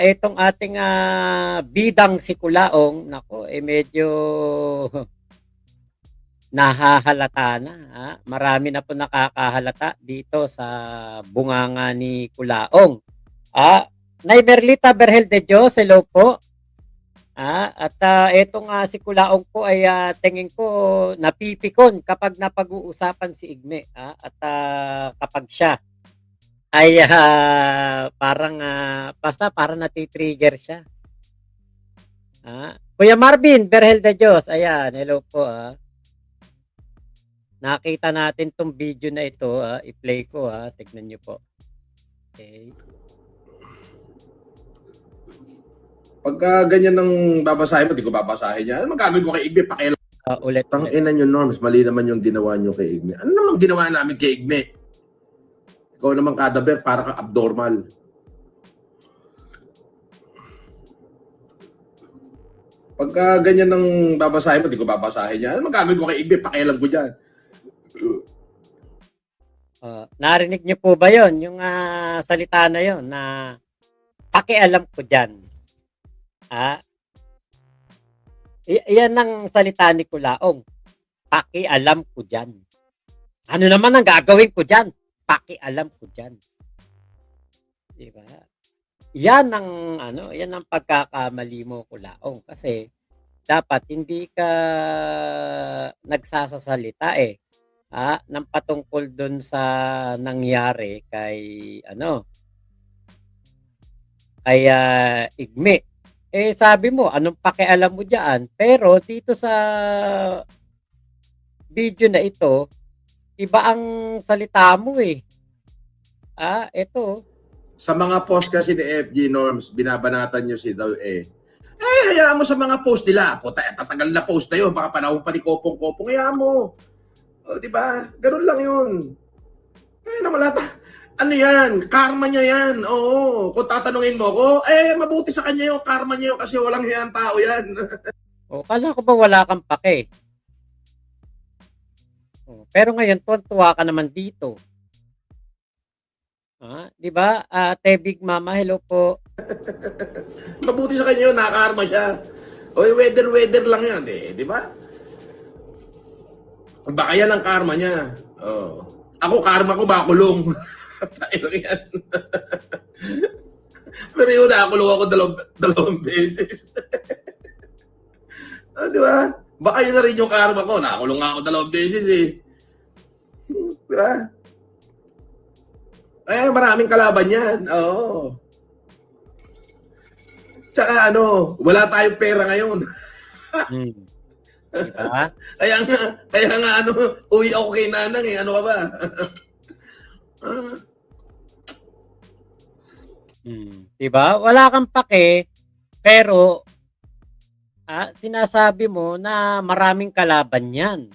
Itong ating, bidang si Kulaong, naku, medyo nahahalata na, marami na po nakakahalata dito sa bunganga ni Kulaong. Nay Merlita Berhel de Dios, hello po. At eto nga si Kulaong po ay tingin ko napipikon kapag napag-uusapan si Igme, at kapag siya ay parang basta parang nati-trigger siya. Kuya Marvin Berhel de Dios, ayan, hello po. Nakita natin 'tong video na ito, i-play ko, tignan niyo po. Okay. Pagka ganyan ng babasahin mo, di ko babasahin yan. Ano magagawin ko kay Igme? Pakialam. Ulit. Tangina nyo, Norms. Mali naman yung ginawa nyo kay Igme. Ano naman ginawa namin kay Igme? Ikaw naman, Kadaber, para kang abnormal. Pagka ganyan ng babasahin mo, di ko babasahin yan. Ano magagawin ko kay Igme? Pakialam ko dyan. Narinig niyo po ba yon yung salita na yon na pakialam ko dyan? Yan ang salita ni Kulaong. Pakialam ko dyan. Ano naman ang gagawin ko dyan? Pakialam ko dyan. Diba? Yan ang pagkakamali mo, Kulaong. Kasi dapat hindi ka nagsasasalita ng patungkol dun sa nangyari kay Igme. Sabi mo, anong pakialam mo diyan? Pero dito sa video na ito, iba ang salita mo ito. Sa mga post kasi ni FG Norms, binabanatan nyo si daw hayaan mo sa mga post nila. Puta, tatagal na post na yun. Baka panahon pa ni Kopong-Kopong. Hayaan mo. O, diba? Ganun lang yun. Na wala ano yan? Karma niya yan. Oo. Kung tatanungin mo ko, mabuti sa kanya yung karma niya yun kasi walang hiyang tao yan. Kala ko ba wala kang pake? Pero ngayon, tuwa ka naman dito. Di ba? Big Mama, hello po. Mabuti sa kanya yun, nakakarma siya. O, weather lang yan di ba? Baka yan ang karma niya. Oh. Ako, karma ko bakulong. Tayo yan. Pero yun, nakakulong ako dalawang beses. Di ba? Baka yun na rin yung karma ko. Nakakulong ako dalawang beses Di ba? Maraming kalaban yan. Oo. Tsaka wala tayong pera ngayon. Diba? Kaya nga uwi ako kay Nanang ano ka ba? Diba? Wala kang pake, pero sinasabi mo na maraming kalaban yan.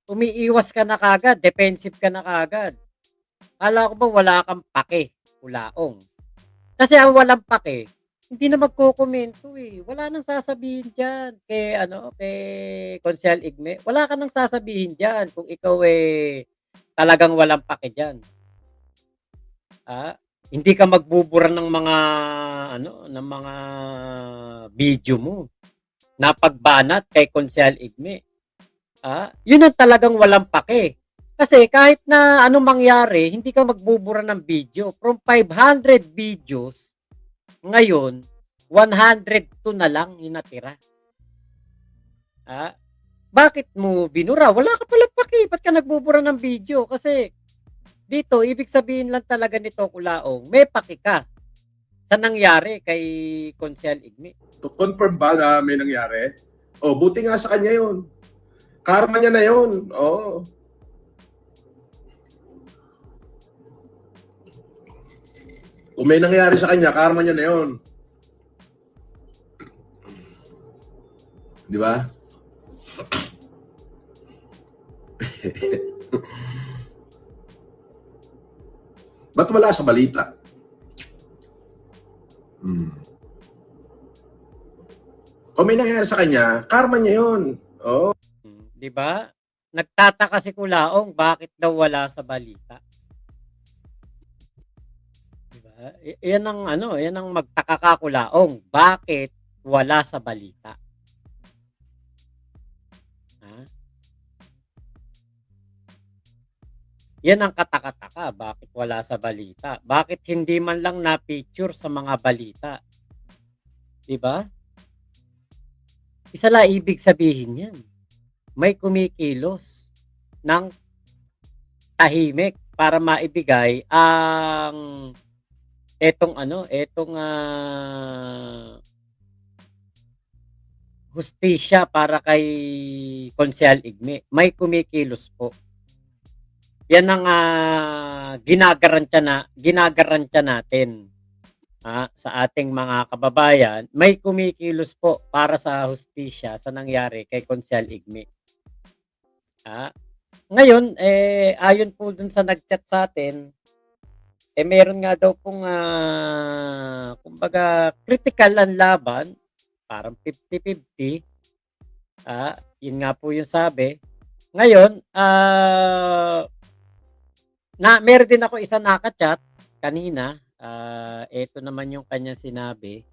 Umiiwas ka na kagad, defensive ka na kagad. Kala ko ba wala kang pake, Kulaong? Kasi ang walang pake, hindi na magko-komento Wala nang sasabihin diyan kay Konsehal Igme. Wala ka nang sasabihin diyan kung ikaw talagang walang pake diyan. Hindi ka magbubura ng mga video mo na pagbanat kay Konsehal Igme. Yun ang talagang walang pake. Kasi kahit na anong mangyari, hindi ka magbubura ng video. From 500 videos, ngayon, 102 na lang yung natira. Bakit mo binura? Wala ka pala pake. Ba't ka nagbubura ng video? Kasi dito, ibig sabihin lang talaga nito, Kulaong, may pake ka sa nangyari kay Konsehal Igme. To confirm ba na may nangyari? Buti nga sa kanya yun. Karma niya na yun. Oo. Kung may nangyari sa kanya, karma niya na yun. Di ba? Ba't wala sa balita? Kung may nangyari sa kanya, karma niya yun. Oo. Di ba? Nagtataka si Kulaong bakit daw wala sa balita. Yan ang ano, yan ang magtaka ka, Kulaong. Bakit wala sa balita? Ah, yan ang kataka-taka. Bakit wala sa balita? Bakit hindi man lang na-picture sa mga balita? 'Di ba? Isa lang ibig sabihin yan. May kumikilos ng tahimik para maibigay ang hustisya para kay Konsehal Igme. May kumikilos po. Yan ang ginagarantya natin sa ating mga kababayan. May kumikilos po para sa hustisya sa nangyari kay Konsehal Igme. Ngayon, ayon po dun sa nag-chat sa atin, meron nga daw pong kumbaga critical ang laban, parang 50-50. Yun nga po yung sabi. Ngayon, meron din ako isa naka-chat kanina. Ito naman yung kanyang sinabi.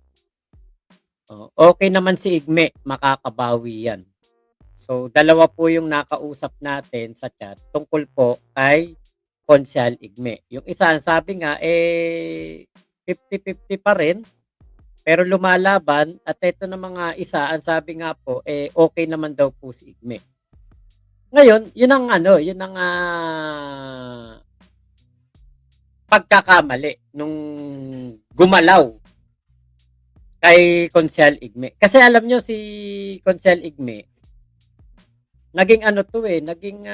Okay naman si Igme, makakabawi yan. So, dalawa po yung nakausap natin sa chat tungkol po kay Konsehal Igme. Yung isa, ang sabi nga, 50-50 pa rin, pero lumalaban. At ito na mga isa, ang sabi nga po, okay naman daw po si Igme. Ngayon, yun ang pagkakamali nung gumalaw kay Konsehal Igme. Kasi alam nyo si Konsehal Igme, naging naging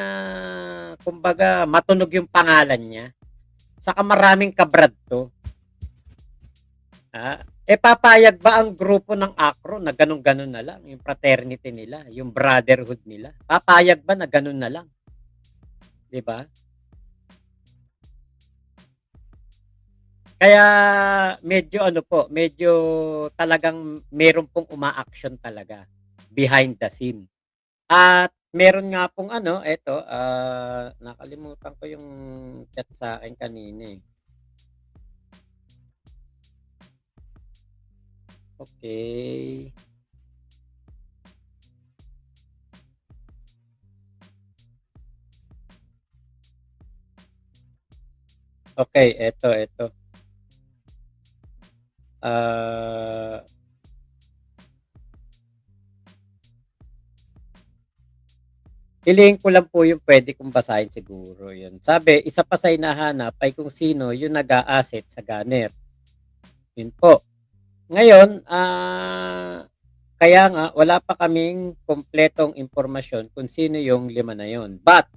kumbaga matunog yung pangalan niya. Saka maraming kabrad to. Papayag ba ang grupo ng ACRO na ganun-ganun na lang? Yung fraternity nila, yung brotherhood nila. Papayag ba na ganun na lang? 'Di ba? Kaya medyo talagang meron pong uma-action talaga behind the scene. At meron nga pong nakalimutan ko yung chat sa akin kanina, eh. Okay. Okay, ito. Piliin ko lang po yung pwede kong basahin siguro yun. Sabi, isa pa sa hinahanap ay kung sino yung nag-a-asset sa gunner. Yun po. Ngayon, kaya nga wala pa kaming kumpletong impormasyon kung sino yung 5 na yun. But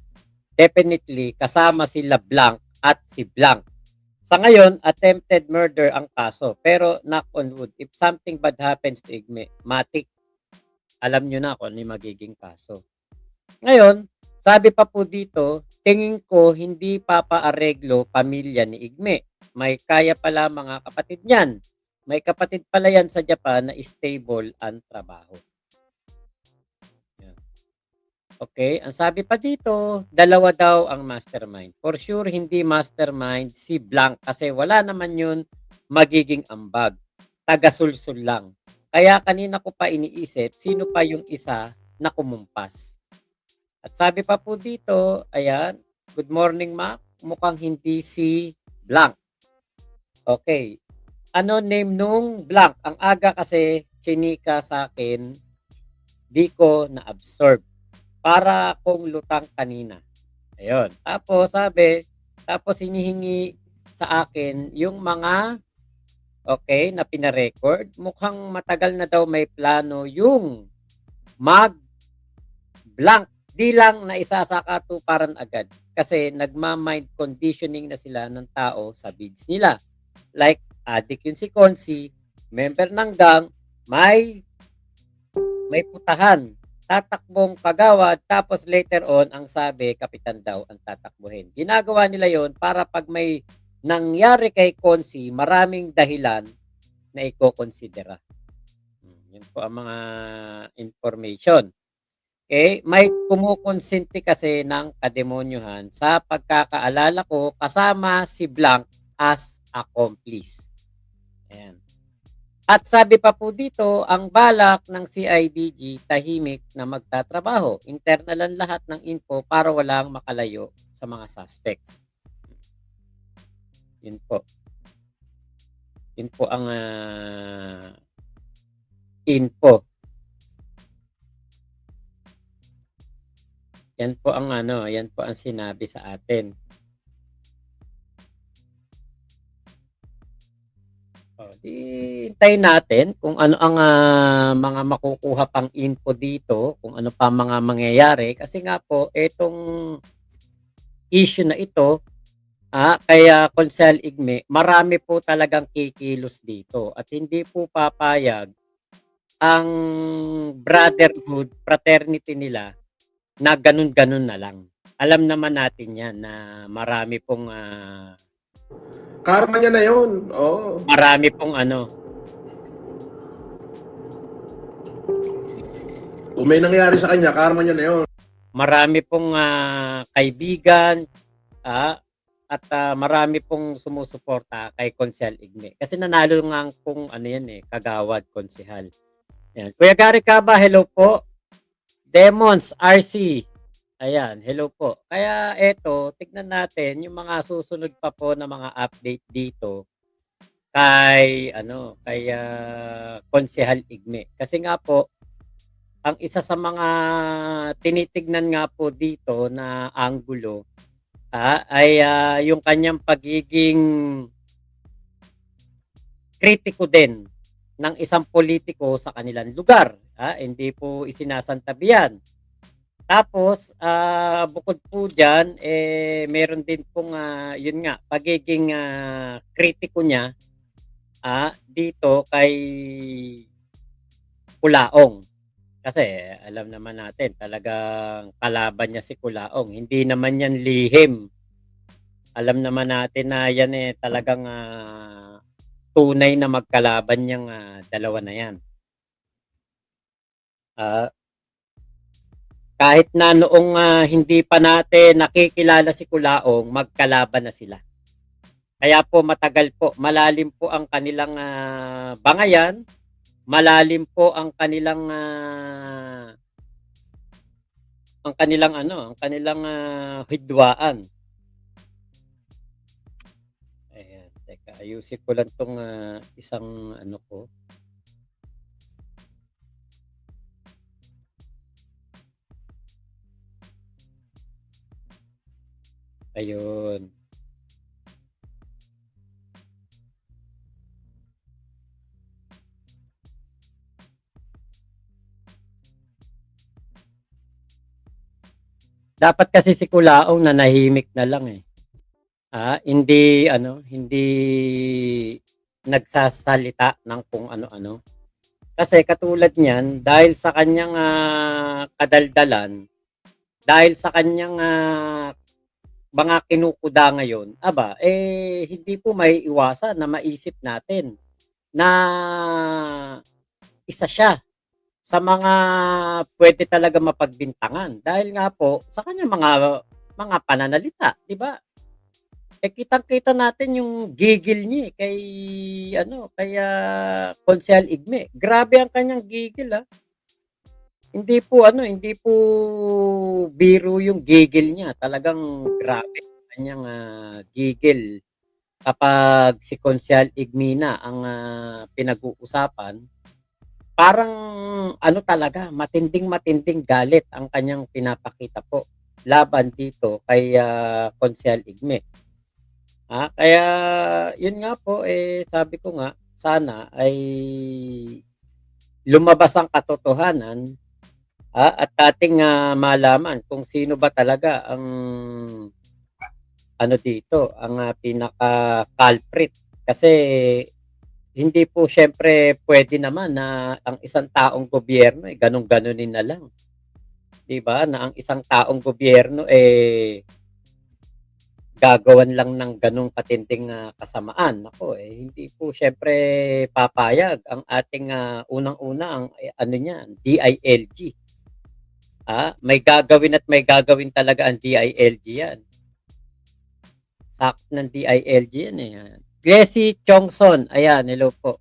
definitely kasama sila Blanc at si Blanc. Sa ngayon, attempted murder ang kaso. Pero knock on wood, if something bad happens to Igme, matik, alam nyo na kung ano yung magiging kaso. Ngayon, sabi pa po dito, tingin ko hindi papaareglo pamilya ni Igme. May kaya pala mga kapatid niyan. May kapatid pala yan sa Japan na stable ang trabaho. Yan. Okay, ang sabi pa dito, dalawa daw ang mastermind. For sure, hindi mastermind si Blanc kasi wala naman yun magiging ambag. Taga-sulsul lang. Kaya kanina ko pa iniisip, sino pa yung isa na kumumpas. At sabi pa po dito, ayan, good morning Mac, mukhang hindi si Blanc. Okay, ano name nung Blanc? Ang aga kasi chinika sa akin, di ko na-absorb. Para kung lutang kanina. Ayun. Tapos tapos hinihingi sa akin yung mga na pina-record. Mukhang matagal na daw may plano yung mag-Blanc. Di lang na isasakatuparan agad kasi nagma-mind conditioning na sila ng tao sa bids nila. Like, addict yun si Consi, member ng gang, may putahan, tatakbong kagawad, tapos later on, ang sabi, kapitan daw ang tatakbuhin. Ginagawa nila yon para pag may nangyari kay Consi, maraming dahilan na iko-considera. Yun po ang mga information. Okay, may kumukonsinti kasi ng kademonyohan sa pagkakaalala ko kasama si Blanc as accomplice. Ayan. At sabi pa po dito, ang balak ng CIDG tahimik na magtatrabaho. Internal ang lahat ng info para walang makalayo sa mga suspects. Yun po. Yun po ang info. Yan po ang yan po ang sinabi sa atin. Di hintayin natin kung ano ang mga makukuha pang info dito, kung ano pa mga mangyayari kasi nga po itong issue na ito kaya Consel Igme, marami po talagang kikilos dito at hindi po papayag ang brotherhood, fraternity nila na ganun-ganun na lang. Alam naman natin yan na marami pong Karma niya na yun. Oo. marami pong Kung may nangyari sa kanya, karma niya na yun. marami pong kaibigan at marami pong sumusuporta kay Consel Igme. Kasi nanalo nga kung kagawad, konsehal. Yan. Kuya Gary Caba, hello po. Demons, RC. Ayan, hello po. Kaya eto, tignan natin yung mga susunod pa po na mga update dito kay Konsehal Igme. Kasi nga po, ang isa sa mga tinitignan nga po dito na anggulo ay yung kanyang pagiging kritiko din ng isang politiko sa kanilang lugar. Hindi po isinasantabihan. Tapos, bukod po dyan, meron din pong, yun nga, pagiging kritiko niya dito kay Culaong. Kasi alam naman natin, talagang kalaban niya si Culaong. Hindi naman yan lihim. Alam naman natin na yan talagang tunay na magkalaban niyang dalawa na yan. Kahit na noong hindi pa natin nakikilala si Culaong, magkalaban na sila. Kaya po matagal po, malalim po ang kanilang bangayan, malalim po ang kanilang hidwaan. Ayan, teka, ayusin ko lang tong isang ko. Ayun. Dapat kasi si Culaong nanahimik na lang hindi nagsasalita ng kung ano-ano. Kasi katulad niyan, dahil sa kanyang kadaldalan, dahil sa kanyang mga kinukuda ngayon, hindi po may iwasan na maisip natin na isa siya sa mga pwede talaga mapagbintangan dahil nga po sa kanya mga pananalita, 'di ba? Kitang-kita natin yung gigil niya kay Consel Igme. Grabe ang kanyang gigil Hindi po biro yung gigil niya. Talagang grabe ang kanyang gigil kapag si Consel Igme na ang pinag-uusapan. Parang talaga, matinding galit ang kanyang pinapakita po laban dito kay Consel Igme. Kaya yun nga po sabi ko nga sana ay lumabas ang katotohanan at ating malaman kung sino ba talaga ang dito, ang pinaka culprit kasi hindi po syempre pwede naman na ang isang taong gobyerno ganun-ganunin na lang. 'Di ba? Na ang isang taong gobyerno gagawan lang ng ganung katinding kasamaan. Nako hindi po syempre papayag ang ating unang-una ang niyan, DILG. May gagawin at may gagawin talaga ang DILG yan. Sakop ng DILG yan eh. Gracie Chongson. Ayan, hello po.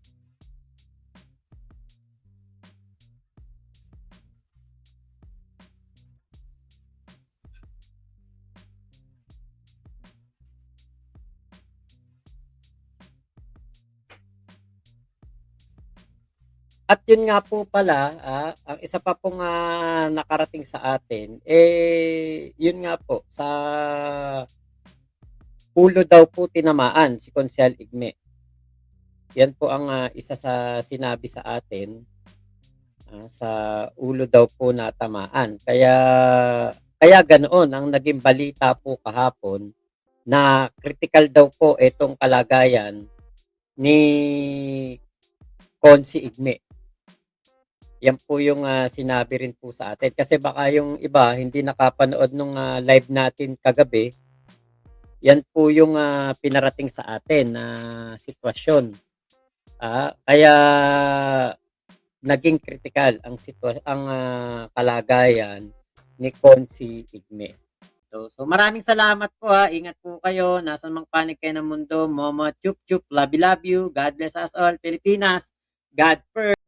At yun nga po pala, ang isa pa pong nakarating sa atin, yun nga po, sa ulo daw po tinamaan si Konsehal Igme. Yan po ang isa sa sinabi sa atin, sa ulo daw po natamaan. Kaya ganoon ang naging balita po kahapon na critical daw po itong kalagayan ni Konsi Igme. Yan po yung sinabi rin po sa atin. Kasi baka yung iba hindi nakapanood nung live natin kagabi. Yan po yung pinarating sa atin na sitwasyon. Kaya naging critical ang kalagayan ni Konsi Igme. So maraming salamat po Ingat po kayo. Nasaan mang panig kayo ng mundo. Momo, chup chup, love you. God bless us all. Pilipinas, God first.